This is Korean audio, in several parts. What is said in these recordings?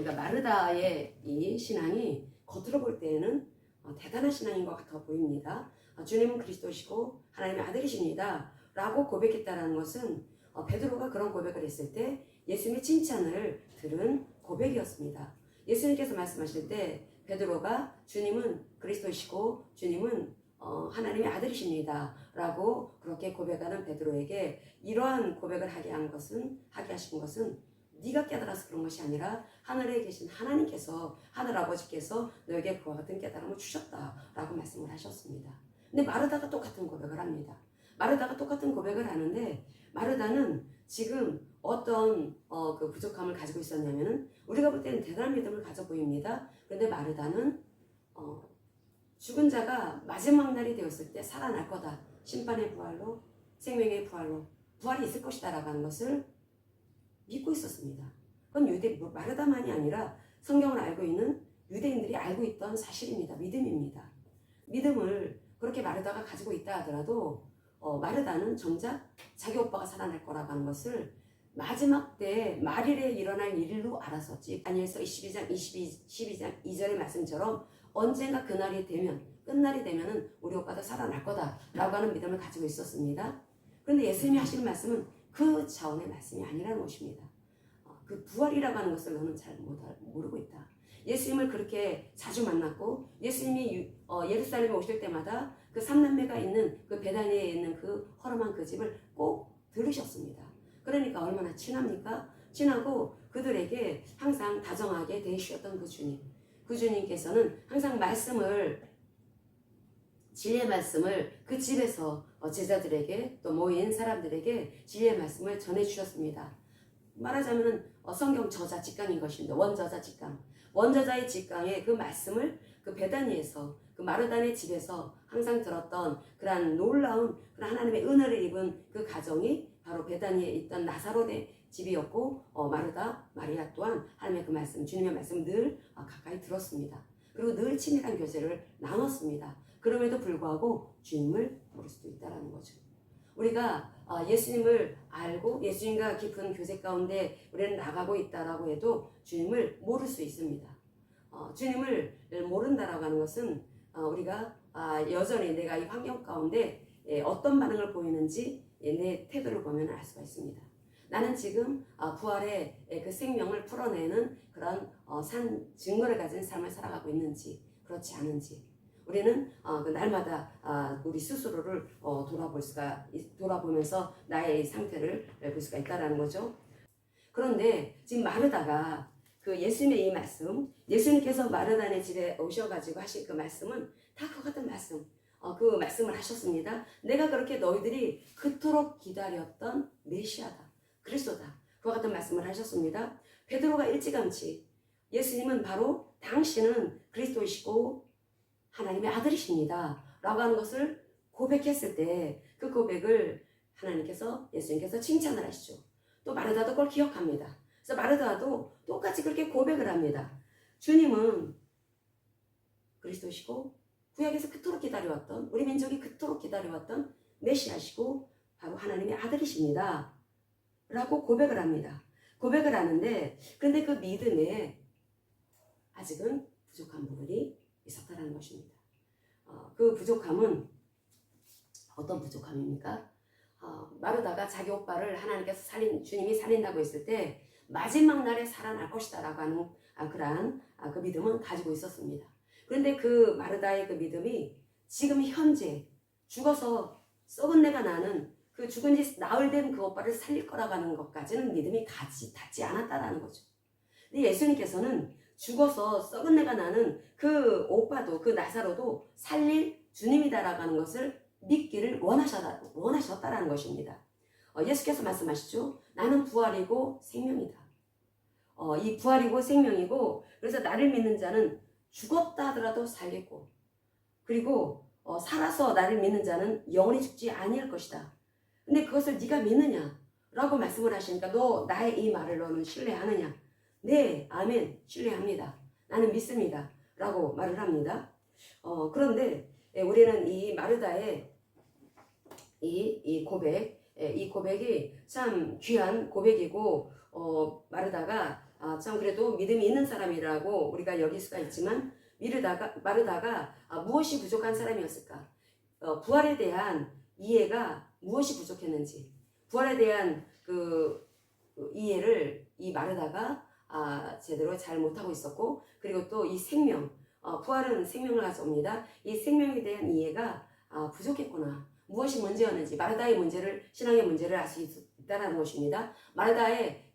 우리가 마르다의 이 신앙이 겉으로 볼 때에는 대단한 신앙인 것 같아 보입니다. 주님은 그리스도시고 하나님의 아들이십니다 라고 고백했다는 것은 베드로가 그런 고백을 했을 때 예수님의 칭찬을 들은 고백이었습니다. 예수님께서 말씀하실 때 베드로가 주님은 그리스도시고 주님은 하나님의 아들이십니다 라고 그렇게 고백하는 베드로에게 이러한 고백을 하게 하신 것은 네가 깨달아서 그런 것이 아니라 하늘에 계신 하나님께서, 하늘 아버지께서 너에게 그와 같은 깨달음을 주셨다라고 말씀을 하셨습니다. 근데 마르다가 똑같은 고백을 합니다. 마르다가 똑같은 고백을 하는데 마르다는 지금 어떤 그 부족함을 가지고 있었냐면은 우리가 볼 때는 대단한 믿음을 가져 보입니다. 그런데 마르다는 죽은 자가 마지막 날이 되었을 때 살아날 거다. 심판의 부활로, 생명의 부활로 부활이 있을 것이다 라고 하는 것을 믿고 있었습니다. 그건 마르다만이 아니라 성경을 알고 있는 유대인들이 알고 있던 사실입니다. 믿음입니다. 믿음을 그렇게 마르다가 가지고 있다 하더라도 마르다는 정작 자기 오빠가 살아날 거라고 하는 것을 마지막 때 말일에 일어날 일로 알았었지. 다니엘서 12장 12장 2절의 말씀처럼 언젠가 그날이 되면, 끝날이 되면은 우리 오빠도 살아날 거다 라고 하는 믿음을 가지고 있었습니다. 그런데 예수님이 하시는 말씀은 그 차원의 말씀이 아니라는 것입니다. 그 부활이라고 하는 것을 너는 잘 모르고 있다. 예수님을 그렇게 자주 만났고 예수님이 예루살렘에 오실 때마다 그 삼남매가 있는 그 베다니에 있는 그 허름한 그 집을 꼭 들으셨습니다. 그러니까 얼마나 친합니까? 친하고 그들에게 항상 다정하게 대해주셨던 그 주님. 그 주님께서는 항상 진리의 말씀을 그 집에서 제자들에게 또 모인 사람들에게 진리의 말씀을 전해주셨습니다. 말하자면 성경 저자 직강인 것입니다. 원저자 직강. 원저자의 직강에 그 말씀을 그 베다니에서 그 마르다의 집에서 항상 들었던 그러한 놀라운 그런 하나님의 은혜를 입은 그 가정이 바로 베다니에 있던 나사로의 집이었고 마르다, 마리아 또한 하나님의 그 말씀, 주님의 말씀 늘 가까이 들었습니다. 그리고 늘 친밀한 교제를 나눴습니다. 그럼에도 불구하고 주님을 모를 수도 있다는 거죠. 우리가 예수님을 알고 예수님과 깊은 교제 가운데 우리는 나가고 있다라고 해도 주님을 모를 수 있습니다. 주님을 모른다라고 하는 것은 우리가 여전히 내가 이 환경 가운데 어떤 반응을 보이는지 내 태도를 보면 알 수가 있습니다. 나는 지금 부활의 그 생명을 풀어내는 그런 산 증거를 가진 삶을 살아가고 있는지 그렇지 않은지 우리는 날마다 우리 스스로를 돌아보면서 나의 상태를 볼 수가 있다는 거죠. 그런데 지금 마르다가 그 예수님의 이 말씀, 예수님께서 마르다네 집에 오셔가지고 하신 그 말씀은 다 그 같은 말씀, 그 말씀을 하셨습니다. 내가 그렇게 너희들이 그토록 기다렸던 메시아다, 그리스도다. 그와 같은 말씀을 하셨습니다. 베드로가 일찌감치 예수님은 바로 당신은 그리스도이시고 하나님의 아들이십니다 라고 하는 것을 고백했을 때 그 고백을 예수님께서 칭찬을 하시죠. 또 마르다도 그걸 기억합니다. 그래서 마르다도 똑같이 그렇게 고백을 합니다. 주님은 그리스도시고 구약에서 그토록 기다려왔던, 우리 민족이 그토록 기다려왔던 메시아시고 바로 하나님의 아들이십니다 라고 고백을 합니다. 고백을 하는데 그런데 그 믿음에 아직은 부족한 부분이 있었다는 것입니다. 그 부족함은 어떤 부족함입니까? 마르다가 자기 오빠를 하나님께서 주님이 살린다고 했을 때 마지막 날에 살아날 것이다 라고 하는 그러한 그 믿음은 가지고 있었습니다. 그런데 그 마르다의 그 믿음이 지금 현재 죽어서 썩은 내가 나는 그 죽은 지 나흘 된 그 오빠를 살릴 거라고 하는 것까지는 믿음이 닿지 않았다라는 거죠. 근데 예수님께서는 죽어서 썩은 내가 나는 그 오빠도 그 나사로도 살릴 주님이다라고 하는 것을 믿기를 원하셨다라는 것입니다. 예수께서 말씀하시죠. 나는 부활이고 생명이다. 이 부활이고 생명이고 그래서 나를 믿는 자는 죽었다 하더라도 살겠고 그리고 살아서 나를 믿는 자는 영원히 죽지 아니할 것이다. 근데 그것을 네가 믿느냐? 라고 말씀을 하시니까 너 나의 이 말을 너는 신뢰하느냐? 네, 아멘, 신뢰합니다. 나는 믿습니다. 라고 말을 합니다. 그런데 우리는 이 마르다의 이 고백이 참 귀한 고백이고 마르다가 참 그래도 믿음이 있는 사람이라고 우리가 여길 수가 있지만 마르다가 무엇이 부족한 사람이었을까? 부활에 대한 이해가 무엇이 부족했는지, 부활에 대한 그 이해를 이 마르다가 제대로 잘 못하고 있었고, 그리고 또 이 생명, 부활은 생명을 가져옵니다. 이 생명에 대한 이해가 부족했구나. 무엇이 문제였는지, 마르다의 문제를, 신앙의 문제를 알 수 있다는 것입니다. 마르다의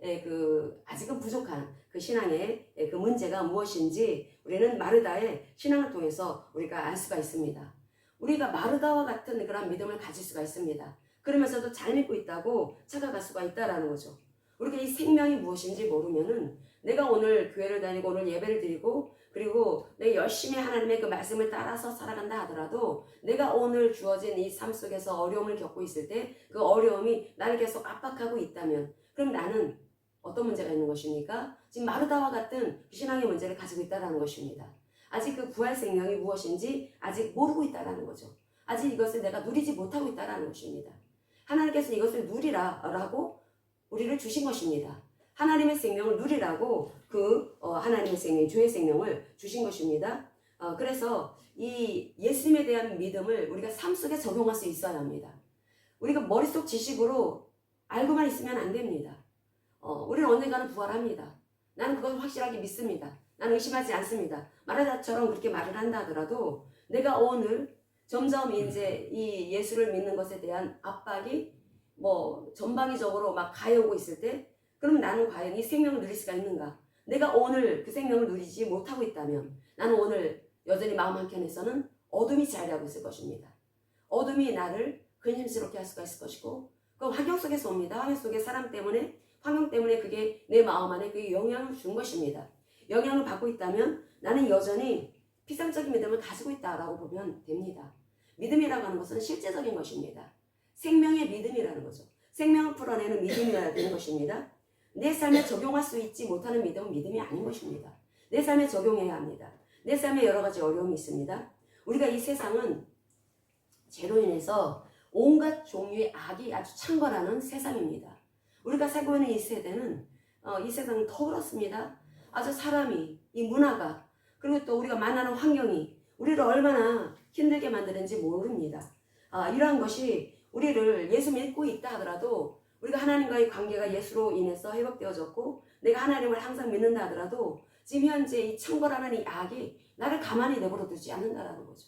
아직은 부족한 그 신앙의 그 문제가 무엇인지 우리는 마르다의 신앙을 통해서 우리가 알 수가 있습니다. 우리가 마르다와 같은 그런 믿음을 가질 수가 있습니다. 그러면서도 잘 믿고 있다고 착각할 수가 있다라는 거죠. 우리가 이 생명이 무엇인지 모르면은 내가 오늘 교회를 다니고 오늘 예배를 드리고 그리고 내가 열심히 하나님의 그 말씀을 따라서 살아간다 하더라도 내가 오늘 주어진 이 삶 속에서 어려움을 겪고 있을 때 그 어려움이 나를 계속 압박하고 있다면 그럼 나는 어떤 문제가 있는 것입니까? 지금 마르다와 같은 신앙의 문제를 가지고 있다는 것입니다. 아직 그 부활 생명이 무엇인지 아직 모르고 있다는 거죠. 아직 이것을 내가 누리지 못하고 있다는 것입니다. 하나님께서 이것을 누리라라고 우리를 주신 것입니다. 하나님의 생명을 누리라고 하나님의 생명, 주의 생명을 주신 것입니다. 그래서 이 예수님에 대한 믿음을 우리가 삶 속에 적용할 수 있어야 합니다. 우리가 머릿속 지식으로 알고만 있으면 안 됩니다. 우리는 언젠가는 부활합니다. 나는 그걸 확실하게 믿습니다. 나는 의심하지 않습니다. 마르다처럼 그렇게 말을 한다 하더라도 내가 오늘 점점 이제 이 예수를 믿는 것에 대한 압박이 전방위적으로 막 가해오고 있을 때 그럼 나는 과연 이 생명을 누릴 수가 있는가? 내가 오늘 그 생명을 누리지 못하고 있다면 나는 오늘 여전히 마음 한켠에서는 어둠이 자리하고 있을 것입니다. 어둠이 나를 근심스럽게 할 수가 있을 것이고 그럼 환경 속에서 옵니다. 환경 속에 사람 때문에 환경 때문에 그게 내 마음 안에 그게 영향을 준 것입니다. 영향을 받고 있다면 나는 여전히 피상적인 믿음을 가지고 있다라고 보면 됩니다. 믿음이라고 하는 것은 실제적인 것입니다. 생명의 믿음이라는 거죠. 생명을 풀어내는 믿음이어야 되는 것입니다. 내 삶에 적용할 수 있지 못하는 믿음은 믿음이 아닌 것입니다. 내 삶에 적용해야 합니다. 내 삶에 여러 가지 어려움이 있습니다. 우리가 이 세상은 죄로 인해서 온갖 종류의 악이 아주 창궐하는 세상입니다. 우리가 살고 있는 이 세대는 이 세상은 더 그렇습니다. 아주 사람이, 이 문화가, 그리고 또 우리가 만나는 환경이 우리를 얼마나 힘들게 만드는지 모릅니다. 이러한 것이 우리를 예수 믿고 있다 하더라도 우리가 하나님과의 관계가 예수로 인해서 회복되어졌고 내가 하나님을 항상 믿는다 하더라도 지금 현재 이 창궐하는 이 악이 나를 가만히 내버려 두지 않는다라는 거죠.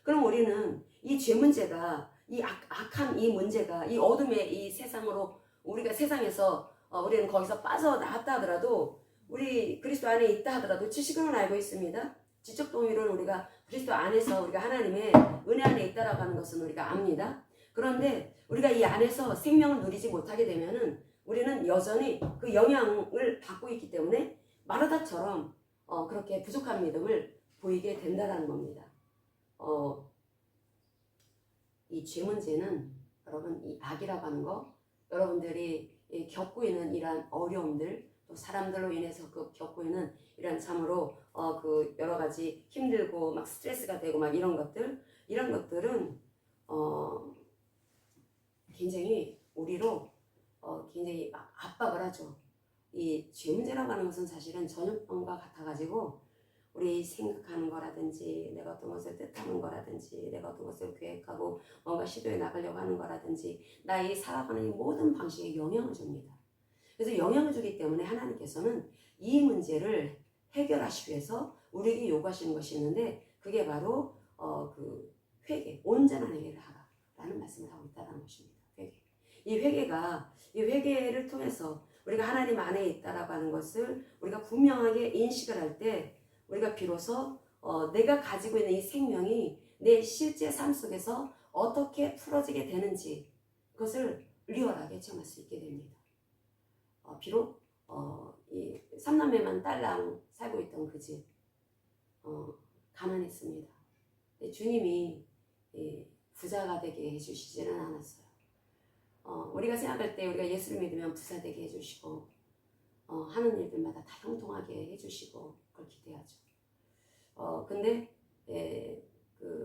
그럼 우리는 이 죄 문제가 이 악한 이 문제가 이 어둠의 이 세상으로 우리가 세상에서 우리는 거기서 빠져나왔다 하더라도 우리 그리스도 안에 있다 하더라도 지식으로는 알고 있습니다. 지적 동의로는 우리가 그리스도 안에서 우리가 하나님의 은혜 안에 있다라고 하는 것은 우리가 압니다. 그런데 우리가 이 안에서 생명을 누리지 못하게 되면은 우리는 여전히 그 영향을 받고 있기 때문에 마르다처럼 그렇게 부족한 믿음을 보이게 된다라는 겁니다. 이 죄 문제는 여러분 이 악이라고 하는 거 여러분들이 겪고 있는 이러한 어려움들 또 사람들로 인해서 겪고 있는 이러한 참으로 여러 가지 힘들고 막 스트레스가 되고 막 이런 것들은 굉장히 우리로 굉장히 막 압박을 하죠. 이 죄 문제라고 하는 것은 사실은 전염병과 같아가지고 우리 생각하는 거라든지 내가 어떤 것을 뜻하는 거라든지 내가 어떤 것을 계획하고 뭔가 시도해 나가려고 하는 거라든지 나의 살아가는 이 모든 방식에 영향을 줍니다. 그래서 영향을 주기 때문에 하나님께서는 이 문제를 해결하시기 위해서 우리에게 요구하시는 것이 있는데 그게 바로 회개, 온전한 회개를 하라라는 말씀을 하고 있다는 것입니다. 회개. 이 회개를 통해서 우리가 하나님 안에 있다라고 하는 것을 우리가 분명하게 인식을 할 때 우리가 비로소 내가 가지고 있는 이 생명이 내 실제 삶 속에서 어떻게 풀어지게 되는지 그것을 리얼하게 체험할 수 있게 됩니다. 비록 이 삼남매만 딸랑 살고 있던 그 집 가난했습니다. 주님이 부자가 되게 해주시지는 않았어요. 우리가 생각할 때 우리가 예수를 믿으면 부자 되게 해주시고 하는 일들마다 다 형통하게 해주시고 그걸 기대하죠. 근데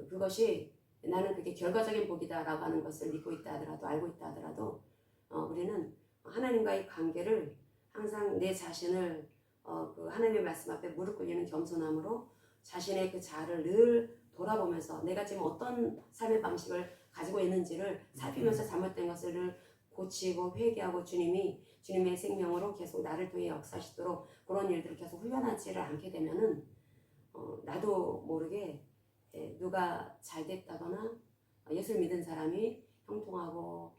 그것이 나는 그게 결과적인 복이다라고 하는 것을 믿고 있다 하더라도 알고 있다 하더라도 우리는 하나님과의 관계를 항상 내 자신을 그 하나님의 말씀 앞에 무릎 꿇리는 겸손함으로 자신의 그 자아를 늘 돌아보면서 내가 지금 어떤 삶의 방식을 가지고 있는지를 살피면서 잘못된 것을 고치고 회개하고 주님의 생명으로 계속 나를 통해 역사하시도록 그런 일들을 계속 훈련하지를 않게 되면은 나도 모르게 누가 잘 됐다거나 예수를 믿은 사람이 형통하고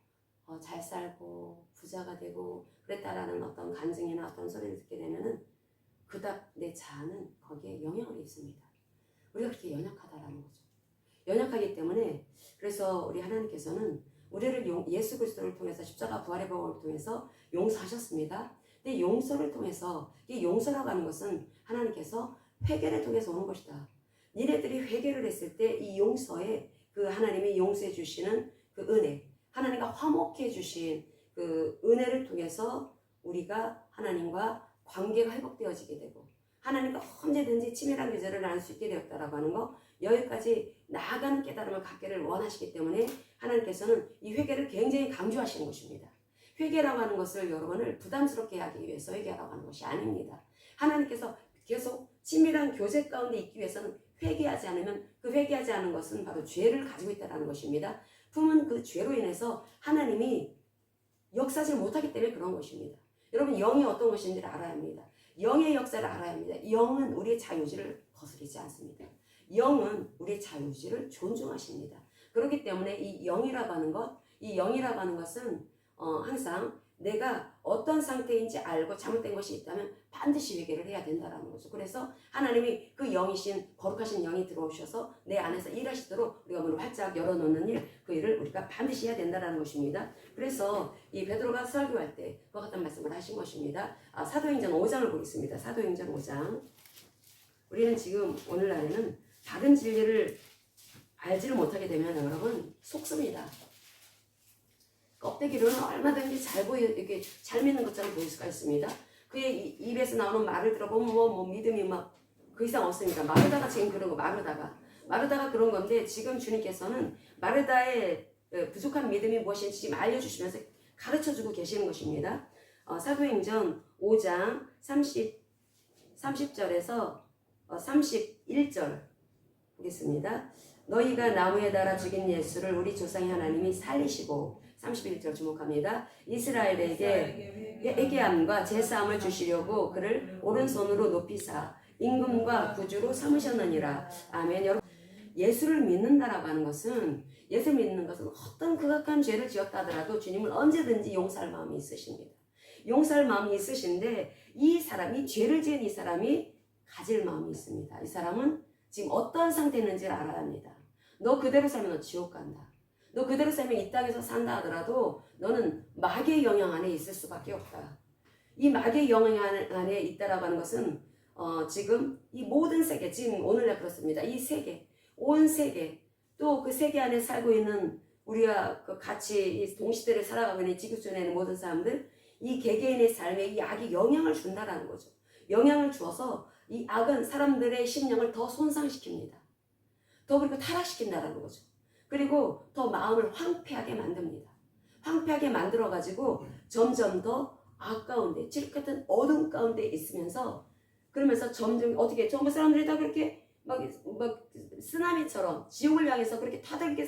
잘 살고 부자가 되고 그랬다라는 어떤 간증이나 어떤 소리를 듣게 되면은 그닥 내 자아는 거기에 영향을 입습니다. 우리가 그렇게 연약하다라는 거죠. 연약하기 때문에 그래서 우리 하나님께서는 우리를 예수 그리스도를 통해서 십자가 부활의 복음을 통해서 용서하셨습니다. 근데 용서를 통해서 이 용서라고 하는 것은 하나님께서 회개를 통해서 오는 것이다. 니네들이 회개를 했을 때 이 용서에 그 하나님이 용서해 주시는 그 은혜, 하나님과 화목해 주신 그 은혜를 통해서 우리가 하나님과 관계가 회복되어지게 되고 하나님과 언제든지 친밀한 교제를 나눌 수 있게 되었다라고 하는 거, 여기까지 나아가는 깨달음을 갖기를 원하시기 때문에 하나님께서는 이 회개를 굉장히 강조하시는 것입니다. 회개라고 하는 것을 여러분을 부담스럽게 하기 위해서 회개라고 하는 것이 아닙니다. 하나님께서 계속 친밀한 교제 가운데 있기 위해서는 회개하지 않으면 그 회개하지 않은 것은 바로 죄를 가지고 있다는 것입니다. 품은 그 죄로 인해서 하나님이 역사하지 못하기 때문에 그런 것입니다. 여러분 영이 어떤 것인지를 알아야 합니다. 영의 역사를 알아야 합니다. 영은 우리의 자유의지를 거스르지 않습니다. 영은 우리의 자유의지를 존중하십니다. 그렇기 때문에 이 영이라고 하는 것은 항상 내가 어떤 상태인지 알고 잘못된 것이 있다면 반드시 회개를 해야 된다는 거죠. 그래서 하나님이 그 영이신 거룩하신 영이 들어오셔서 내 안에서 일하시도록 우리가 문을 활짝 열어놓는 일, 그 일을 우리가 반드시 해야 된다는 것입니다. 그래서 이 베드로가 설교할 때 그와 같은 말씀을 하신 것입니다. 사도행전 5장을 보겠습니다. 사도행전 5장. 우리는 지금 오늘날에는 바른 진리를 알지를 못하게 되면 여러분 속습니다. 껍데기로는 얼마든지 이렇게 잘 믿는 것처럼 보일 수가 있습니다. 그의 입에서 나오는 말을 들어보면 믿음이 그 이상 없습니다. 마르다가 지금 그런 거, 마르다가 그런 건데 지금 주님께서는 마르다의 부족한 믿음이 무엇인지 지금 알려주시면서 가르쳐주고 계시는 것입니다. 사도행전 5장 30절에서 31절 보겠습니다. 너희가 나무에 달아 죽인 예수를 우리 조상의 하나님이 살리시고 31절 주목합니다. 이스라엘에게 회개함과 제사함을 주시려고 그를 오른손으로 높이사 임금과 구주로 삼으셨느니라. 아멘. 여러분, 예수를 믿는다라고 하는 것은, 예수를 믿는 것은 어떤 극악한 죄를 지었다 하더라도 주님을 언제든지 용서할 마음이 있으십니다. 용서할 마음이 있으신데 이 죄를 지은 이 사람이 가질 마음이 있습니다. 이 사람은 지금 어떤 상태에 있는지를 알아야 합니다. 너 그대로 살면 너 지옥 간다. 너 그대로 살면 이 땅에서 산다 하더라도 너는 마귀의 영향 안에 있을 수밖에 없다. 이 마귀의 영향 안에 있다라고 하는 것은 지금 이 모든 세계, 지금 오늘날 그렇습니다. 이 세계, 온 세계, 또 그 세계 안에 살고 있는 우리가 같이 이 동시대를 살아가고 있는 지구촌에 있는 모든 사람들, 이 개개인의 삶에 이 악이 영향을 준다라는 거죠. 영향을 주어서 이 악은 사람들의 심령을 더 손상시킵니다. 더 그리고 타락시킨다라는 거죠. 그리고 더 마음을 황폐하게 만듭니다. 황폐하게 만들어가지고 점점 더 악가운데, 칠흑 같은 어둠 가운데 있으면서 그러면서 점점 어떻게 전부 사람들이 다 그렇게 막 쓰나미처럼 지옥을 향해서 그렇게 다들 이렇게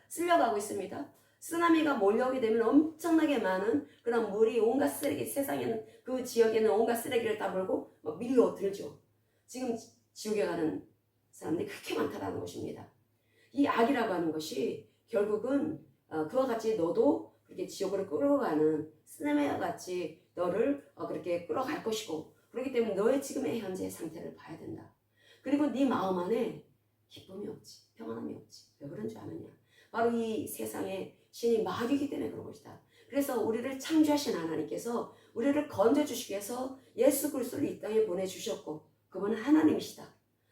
쓸려가고 있습니다. 쓰나미가 몰려오게 되면 엄청나게 많은 그런 물이 온갖 쓰레기, 세상에는 그 지역에는 온갖 쓰레기를 다 몰고 막 밀려들죠. 지금 지옥에 가는 사람들이 그렇게 많다라는 것입니다. 이 악이라고 하는 것이 결국은 그와 같이 너도 그렇게 지옥으로 끌어가는 쓰나미와 같이 너를 그렇게 끌어갈 것이고, 그렇기 때문에 너의 지금의 현재의 상태를 봐야 된다. 그리고 네 마음 안에 기쁨이 없지, 평안함이 없지. 왜 그런 줄 아느냐? 바로 이 세상에 신이 마귀이기 때문에 그런 것이다. 그래서 우리를 창조하신 하나님께서 우리를 건져주시기 위해서 예수 그리스도를 이 땅에 보내주셨고, 그분은 하나님이시다.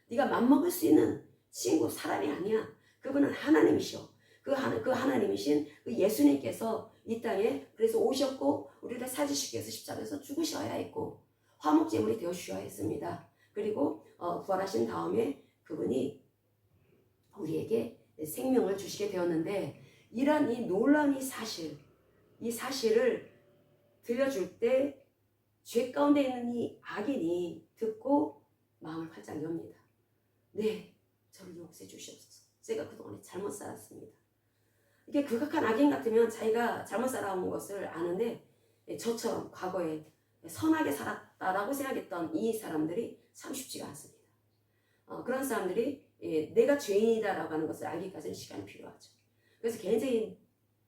네가 맘먹을 수 있는 친구, 사람이 아니야. 그분은 하나님이셔. 그 하나님이신 그 예수님께서 이 땅에 그래서 오셨고 우리를 살리시기 위해서 십자가에서 죽으셔야 했고 화목제물이 되어 주셔야 했습니다. 그리고 부활하신 다음에 그분이 우리에게 생명을 주시게 되었는데, 이 놀라운 이 사실을 들려줄 때 죄 가운데 있는 이 악인이 듣고 마음을 활짝 엽니다. 네, 저를 용서해 주시옵소서. 제가 그동안에 잘못 살았습니다. 이게 극악한 악인 같으면 자기가 잘못 살아온 것을 아는데 저처럼 과거에 선하게 살았다라고 생각했던 이 사람들이 참 쉽지가 않습니다. 그런 사람들이 내가 죄인이다라고 하는 것을 알기까지는 시간이 필요하죠. 그래서 굉장히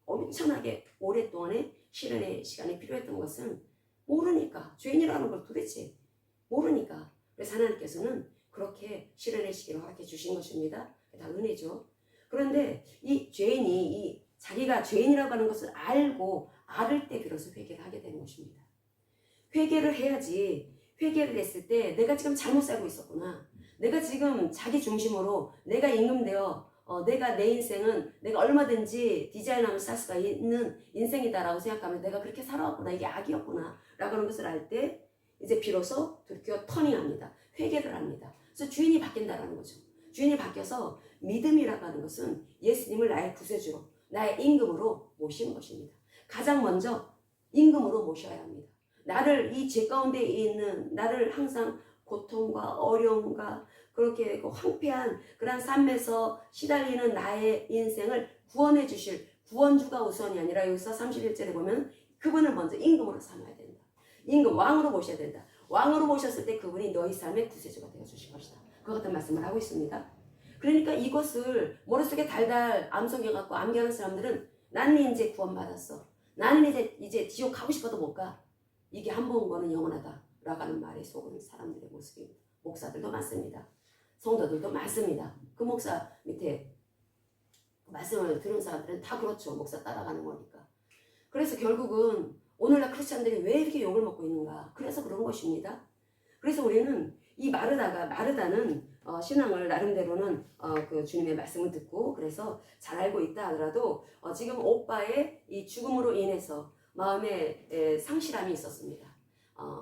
엄청나게 오랫동안의 실현의 시간이 필요했던 것은 모르니까, 죄인이라는 걸 도대체 모르니까. 그래서 하나님께서는 그렇게 실현의 시기를 허락해 주신 것입니다. 다 은혜죠. 그런데 이 죄인이 자기가 죄인이라고 하는 것을 알고 알을 때 비로소 회개를 하게 되는 것입니다. 회개를 해야지. 회개를 했을 때 내가 지금 잘못 살고 있었구나. 내가 지금 자기 중심으로 내가 임금되어 내가 내 인생은 내가 얼마든지 디자인하면서 살 수가 있는 인생이다라고 생각하면 내가 그렇게 살아왔구나. 이게 악이었구나. 라고 하는 것을 알 때 이제 비로소 돌이켜 터닝합니다. 회개를 합니다. 그래서 주인이 바뀐다라는 거죠. 주인이 바뀌어서 믿음이라고 하는 것은 예수님을 나의 구세주로, 나의 임금으로 모시는 것입니다. 가장 먼저 임금으로 모셔야 합니다. 나를 이 죄 가운데 있는 나를 항상 고통과 어려움과 그렇게 황폐한 그런 삶에서 시달리는 나의 인생을 구원해 주실 구원주가 우선이 아니라 여기서 31절에 보면 그분을 먼저 임금으로 삼아야 된다. 임금, 왕으로 모셔야 된다. 왕으로 모셨을 때 그분이 너희 삶의 구세주가 되어 주실 것이다. 그 같은 말씀을 하고 있습니다. 그러니까 이것을 머릿속에 달달 암송해갖고 암기하는 사람들은 나는 이제 구원받았어. 나는 이제 지옥 가고 싶어도 못 가. 이게 한 번 거는 영원하다. 라고 하는 말에 속은 사람들의 모습입니다. 목사들도 많습니다. 성도들도 많습니다. 그 목사 밑에 말씀을 들은 사람들은 다 그렇죠. 목사 따라가는 거니까. 그래서 결국은 오늘날 크리스찬들이 왜 이렇게 욕을 먹고 있는가. 그래서 그런 것입니다. 그래서 우리는 이 마르다는 신앙을 나름대로는 그 주님의 말씀을 듣고 그래서 잘 알고 있다 하더라도 지금 오빠의 이 죽음으로 인해서 마음에 상실함이 있었습니다.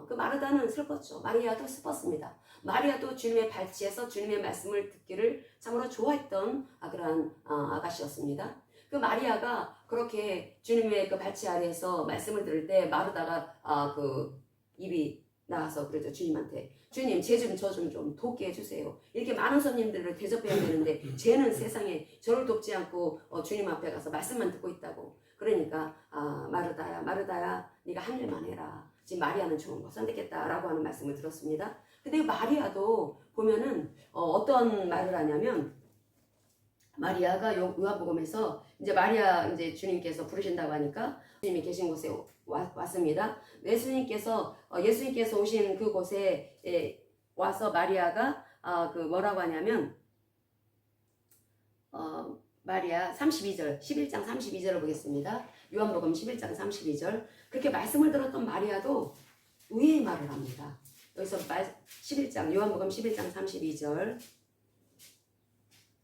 그 마르다는 슬펐죠. 마리아도 슬펐습니다. 마리아도 주님의 발치에서 주님의 말씀을 듣기를 참으로 좋아했던 그러한 아가씨였습니다. 그 마리아가 그렇게 주님의 그 발치 아래에서 말씀을 들을 때 마르다가 그 입이 나와서 그러죠. 주님한테 주님 쟤 좀 저 좀 돕게 해주세요. 이렇게 많은 손님들을 대접해야 되는데 쟤는 세상에 저를 돕지 않고 주님 앞에 가서 말씀만 듣고 있다고. 그러니까 마르다야 네가 한 일만 해라. 지금 마리아는 좋은 거 선택했다라고 하는 말씀을 들었습니다. 근데 마리아도 보면은 어떤 말을 하냐면 마리아가 요한복음에서 이제 마리아 이제 주님께서 부르신다고 하니까 주님이 계신 곳에 왔습니다. 예수님께서 오신 그 곳에 와서 마리아가 그 뭐라고 하냐면 마리아 32절 11장 32절을 보겠습니다. 요한복음 11장 32절 그렇게 말씀을 들었던 마리아도 의의 말을 합니다. 여기서 11장 요한복음 11장 32절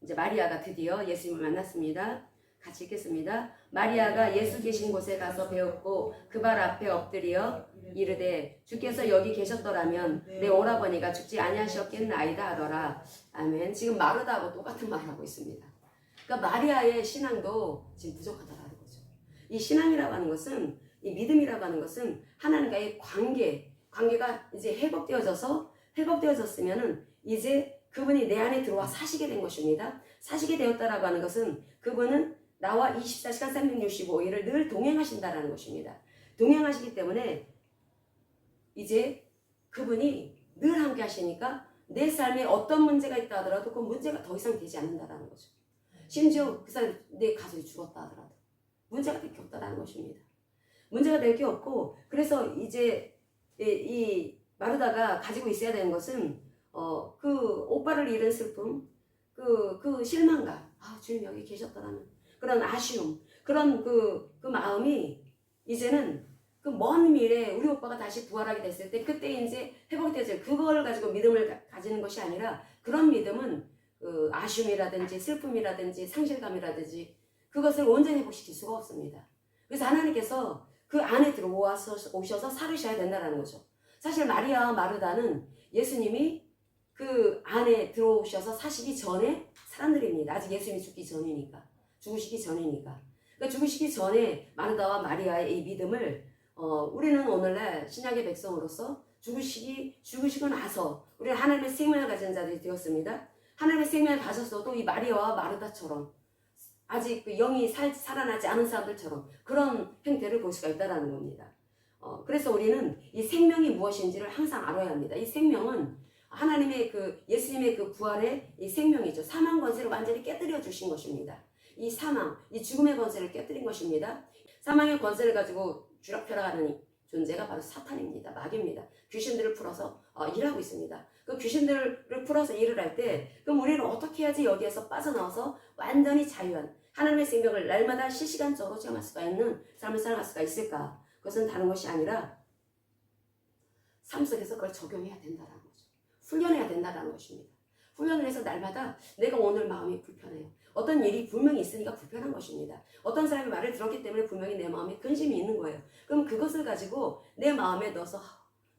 이제 마리아가 드디어 예수님을 만났습니다. 같이 읽겠습니다. 마리아가 예수 계신 곳에 가서 배웠고 그 발 앞에 엎드려 이르되 주께서 여기 계셨더라면 내 오라버니가 죽지 아니하셨겠나이다 하더라. 아멘. 지금 마르다하고 똑같은 말을 하고 있습니다. 그러니까 마리아의 신앙도 지금 부족하다라는 거죠. 이 신앙이라고 하는 것은 이 믿음이라고 하는 것은 하나님과의 관계가 이제 회복되어졌으면은 이제 그분이 내 안에 들어와 사시게 된 것입니다. 사시게 되었다라고 하는 것은 그분은 나와 24시간 365일을 늘 동행하신다라는 것입니다. 동행하시기 때문에 이제 그분이 늘 함께 하시니까 내 삶에 어떤 문제가 있다 하더라도 그 문제가 더 이상 되지 않는다라는 거죠. 심지어 그 사람이 내 가족이 죽었다 하더라도 문제가 될 게 없다라는 것입니다. 문제가 될 게 없고 그래서 이제 이 마르다가 가지고 있어야 되는 것은 그 오빠를 잃은 슬픔, 그 실망감, 주님 여기 계셨더라면 그런 아쉬움, 그런 그 마음이 이제는 그 먼 미래에 우리 오빠가 다시 부활하게 됐을 때 그때 이제 회복되질 그걸 가지고 믿음을 가지는 것이 아니라 그런 믿음은 그 아쉬움이라든지 슬픔이라든지 상실감이라든지 그것을 온전히 회복시킬 수가 없습니다. 그래서 하나님께서 그 안에 오셔서 살으셔야 된다는 거죠. 사실 마리아와 마르다는 예수님이 그 안에 들어오셔서 사시기 전에 사람들입니다. 아직 예수님이 죽으시기 전이니까. 그러니까 죽으시기 전에 마르다와 마리아의 이 믿음을 우리는 오늘날 신약의 백성으로서 죽으시고 나서 우리는 하나님의 생명을 가진 자들이 되었습니다. 하나님의 생명을 가졌어도 이 마리아와 마르다처럼 아직 그 영이 살아나지 않은 사람들처럼 그런 형태를 볼 수가 있다는 겁니다. 그래서 우리는 이 생명이 무엇인지를 항상 알아야 합니다. 이 생명은 하나님의 예수님의 부활의 이 생명이죠. 사망 권세를 완전히 깨뜨려 주신 것입니다. 이 사망, 이 죽음의 권세를 깨뜨린 것입니다. 사망의 권세를 가지고 쥐락펴락하는 존재가 바로 사탄입니다. 마귀입니다. 귀신들을 풀어서 일하고 있습니다. 그 귀신들을 풀어서 일을 할 때 그럼 우리는 어떻게 해야지 여기에서 빠져나와서 완전히 자유한 하나님의 생명을 날마다 실시간적으로 체험할 수가 있는 삶을 살아갈 수가 있을까? 그것은 다른 것이 아니라 삶 속에서 그걸 적용해야 된다는 거죠. 훈련해야 된다는 것입니다. 훈련을 해서 날마다 내가 오늘 마음이 불편해요. 어떤 일이 분명히 있으니까 불편한 것입니다. 어떤 사람의 말을 들었기 때문에 분명히 내 마음에 근심이 있는 거예요. 그럼 그것을 가지고 내 마음에 넣어서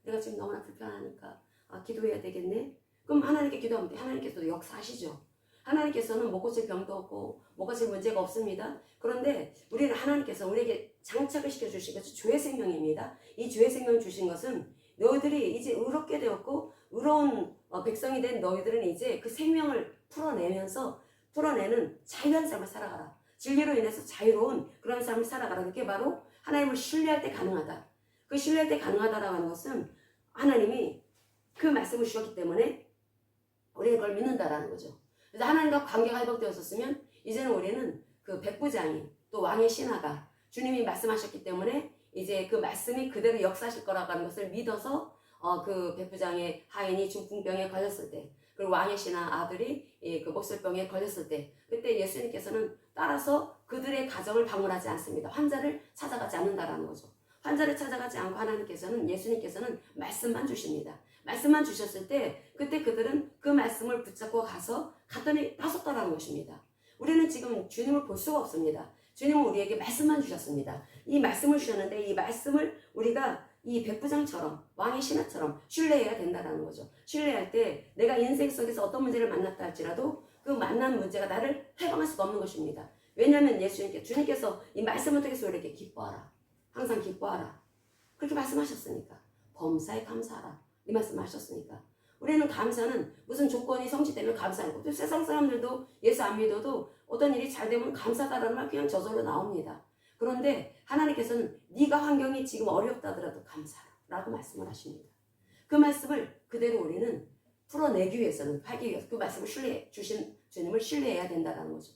내가 지금 너무나 불편하니까 기도해야 되겠네. 그럼 하나님께 기도하면 하나님께서도 역사하시죠. 하나님께서는 못 고칠 병도 없고 못 고칠 문제가 없습니다. 그런데 우리는 하나님께서 우리에게 장착을 시켜주신 것이 죄의 생명입니다. 이 죄의 생명을 주신 것은 너희들이 이제 의롭게 되었고 의로운 백성이 된 너희들은 이제 그 생명을 풀어내는 자유한 삶을 살아가라. 진리로 인해서 자유로운 그런 삶을 살아가라. 그게 바로 하나님을 신뢰할 때 가능하다. 그 신뢰할 때 가능하다라고 하는 것은 하나님이 그 말씀을 주셨기 때문에 우리는 그걸 믿는다라는 거죠. 그래서 하나님과 관계가 회복되었었으면 이제는 우리는 그 백부장이 또 왕의 신하가 주님이 말씀하셨기 때문에 이제 그 말씀이 그대로 역사하실 거라고 하는 것을 믿어서 그 백부장의 하인이 중풍병에 걸렸을 때 그리고 왕의 신하 아들이 그 목술병에 걸렸을 때 그때 예수님께서는 따라서 그들의 가정을 방문하지 않습니다. 환자를 찾아가지 않는다라는 거죠. 환자를 찾아가지 않고 예수님께서는 말씀만 주십니다. 말씀만 주셨을 때 그때 그들은 그 말씀을 붙잡고 갔더니 나섰다라는 것입니다. 우리는 지금 주님을 볼 수가 없습니다. 주님은 우리에게 말씀만 주셨습니다. 이 말씀을 주셨는데 이 말씀을 우리가 이 백부장처럼 왕의 신하처럼 신뢰해야 된다는 거죠. 신뢰할 때 내가 인생 속에서 어떤 문제를 만났다 할지라도 그 만난 문제가 나를 해방할 수가 없는 것입니다. 왜냐하면 주님께서 이 말씀을 통해서 우리에게 기뻐하라. 항상 기뻐하라. 그렇게 말씀하셨으니까. 범사에 감사하라. 이 말씀을 하셨으니까. 우리는 감사는 무슨 조건이 성취되면 감사하고 또 세상 사람들도 예수 안 믿어도 어떤 일이 잘 되면 감사하다라는 말 그냥 저절로 나옵니다. 그런데 하나님께서는 네가 환경이 지금 어렵다더라도 감사하라고 말씀을 하십니다. 그 말씀을 그대로 우리는 풀어내기 위해서는 하기 위해서 그 말씀을 주신 주님을 신뢰해야 된다는 거죠.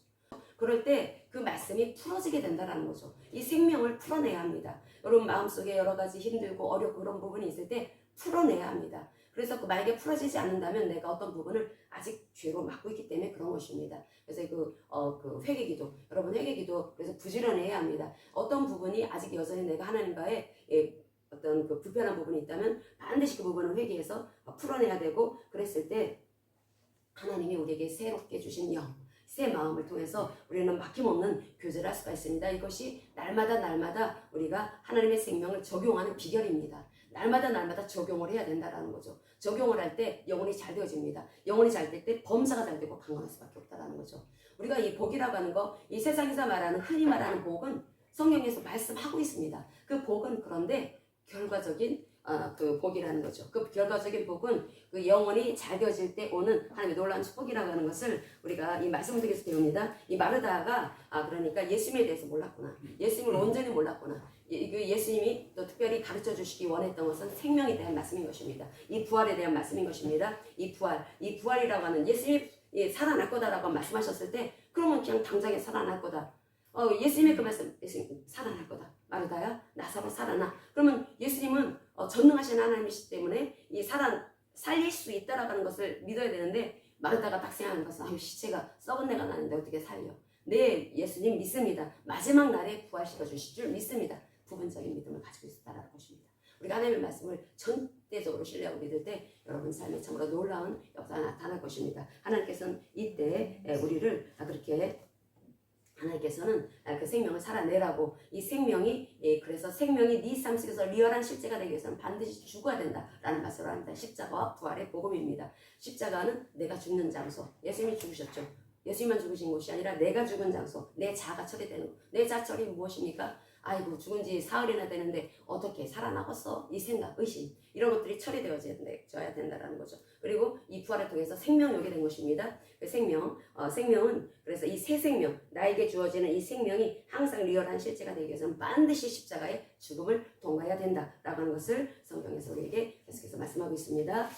그럴 때 그 말씀이 풀어지게 된다는 거죠. 이 생명을 풀어내야 합니다. 여러분 마음속에 여러 가지 힘들고 어렵고 그런 부분이 있을 때 풀어내야 합니다. 그래서 만약에 풀어지지 않는다면 내가 어떤 부분을 아직 죄로 막고 있기 때문에 그런 것입니다. 그래서 그 회개기도, 여러분 회개기도 그래서 부지런히 해야 합니다. 어떤 부분이 아직 여전히 내가 하나님과의 어떤 그 불편한 부분이 있다면 반드시 그 부분을 회개해서 풀어내야 되고 그랬을 때 하나님이 우리에게 새롭게 주신 새 마음을 통해서 우리는 막힘없는 교제를 할 수가 있습니다. 이것이 날마다 우리가 하나님의 생명을 적용하는 비결입니다. 날마다 적용을 해야 된다는 거죠. 적용을 할 때 영혼이 잘 되어집니다. 영혼이 잘 될 때 범사가 잘 되고 강건할 수밖에 없다는 거죠. 우리가 이 복이라고 하는 거, 이 세상에서 흔히 말하는 복은 성경에서 말씀하고 있습니다. 그 복은 그런데 결과적인 그 복이라는 거죠. 그 결과적인 복은 그 영혼이 잘 되어질 때 오는 하나님의 놀라운 축복이라고 하는 것을 우리가 이 말씀을 통해서 배웁니다. 이 마르다가 그러니까 예수님에 대해서 몰랐구나. 예수님을 온전히 몰랐구나. 예수님이 또 특별히 가르쳐 주시기 원했던 것은 생명에 대한 말씀인 것입니다. 이 부활에 대한 말씀인 것입니다. 이 부활이라고 하는 예수님이 살아날 거다라고 말씀하셨을 때 그러면 그냥 당장에 살아날 거다. 예수님의 그 말씀, 예수님 살아날 거다. 마르다야, 나사로 살아나. 그러면 예수님은 전능하신 하나님이시기 때문에 살릴 수 있다라고 하는 것을 믿어야 되는데 마르다가 딱 생각하는 것은 시체가 썩은 내가 나는데 어떻게 살려. 네, 예수님 믿습니다. 마지막 날에 부활시켜 주실 줄 믿습니다. 부분적인 믿음을 가지고 있었다라는 것입니다. 우리가 하나님의 말씀을 전대적으로 신뢰하고 믿을 때 여러분 삶에 참으로 놀라운 역사가 나타날 것입니다. 하나님께서는 이때 우리를 그렇게 하나님께서는 그 생명을 살아내라고 이 생명이 그래서 생명이 네 삶 속에서 리얼한 실제가 되기 위해서는 반드시 죽어야 된다라는 말씀을 합니다. 십자가와 부활의 복음입니다. 십자가는 내가 죽는 장소. 예수님이 죽으셨죠. 예수님만 죽으신 곳이 아니라 내가 죽은 장소, 내 자아가 처리되는 것. 내 자처리 무엇입니까? 아이고 죽은 지 사흘이나 되는데 어떻게 살아남았어? 이 생각, 의심 이런 것들이 처리되어져야 된다는 거죠. 그리고 이 부활을 통해서 생명이 오게 된 것입니다. 그 생명은 그래서 이 새 생명, 나에게 주어지는 이 생명이 항상 리얼한 실제가 되기 위해서는 반드시 십자가의 죽음을 통과해야 된다라고 하는 것을 성경에서 우리에게 계속해서 말씀하고 있습니다.